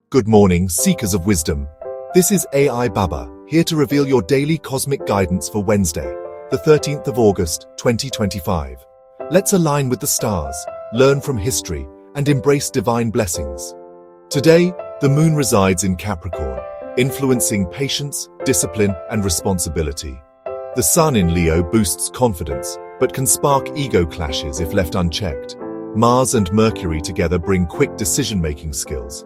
Good morning, seekers of wisdom. This is AI Baba, here to reveal your daily cosmic guidance for Wednesday, the 13th of August, 2025. Let's align with the stars, learn from history, and embrace divine blessings. Today, the moon resides in Capricorn, influencing patience, discipline, and responsibility. The sun in Leo boosts confidence, but can spark ego clashes if left unchecked. Mars and Mercury together bring quick decision-making skills,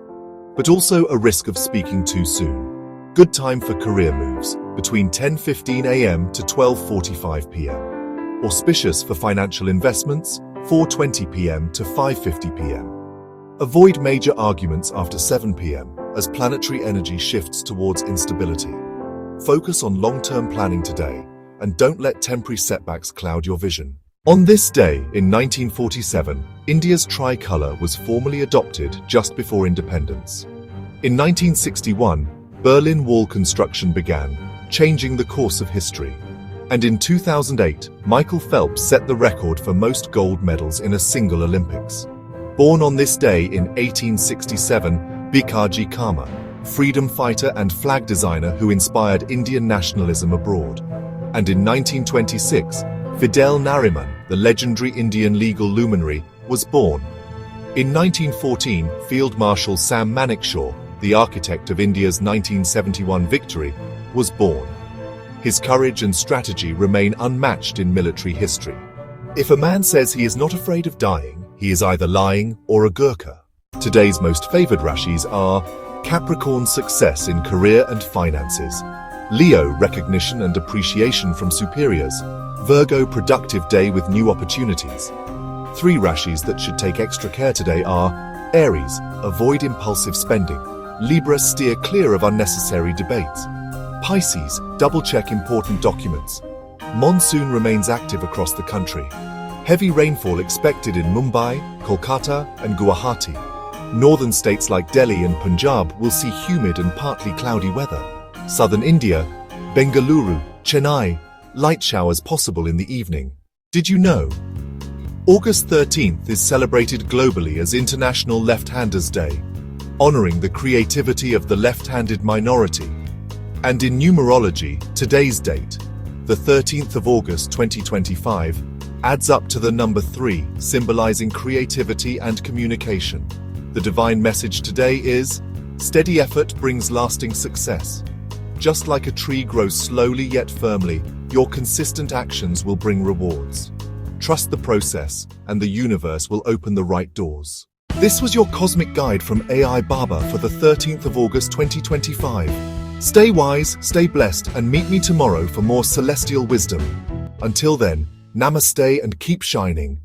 but also a risk of speaking too soon. Good time for career moves, between 10:15 a.m. to 12:45 p.m. Auspicious for financial investments, 4:20 p.m. to 5:50 p.m. Avoid major arguments after 7 p.m. as planetary energy shifts towards instability. Focus on long-term planning today, and don't let temporary setbacks cloud your vision. On this day, in 1947, India's tricolour was formally adopted just before independence. In 1961, Berlin Wall construction began, changing the course of history. And in 2008, Michael Phelps set the record for most gold medals in a single Olympics. Born on this day in 1867, Bikaji Kama, freedom fighter and flag designer who inspired Indian nationalism abroad. And in 1926, Fidel Nariman, the legendary Indian legal luminary, was born. In 1914, Field Marshal Sam Manekshaw, the architect of India's 1971 victory, was born. His courage and strategy remain unmatched in military history. If a man says he is not afraid of dying, he is either lying or a Gurkha. Today's most favored Rashis are Capricorn, success in career and finances; Leo, recognition and appreciation from superiors; Virgo, productive day with new opportunities. 3 Rashis that should take extra care today are Aries, avoid impulsive spending; Libra, steer clear of unnecessary debates; Pisces, double-check important documents. Monsoon remains active across the country. Heavy rainfall expected in Mumbai, Kolkata, and Guwahati. Northern states like Delhi and Punjab will see humid and partly cloudy weather. Southern India, Bengaluru, Chennai, light showers possible in the evening. Did you know? August 13th is celebrated globally as International Left-Handers Day, honoring the creativity of the left-handed minority. And in numerology, today's date, the 13th of August 2025, adds up to the number 3, symbolizing creativity and communication. The divine message today is, steady effort brings lasting success. Just like a tree grows slowly yet firmly, your consistent actions will bring rewards. Trust the process, and the universe will open the right doors. This was your cosmic guide from AI Baba for the 13th of August 2025. Stay wise, stay blessed, and meet me tomorrow for more celestial wisdom. Until then, namaste and keep shining.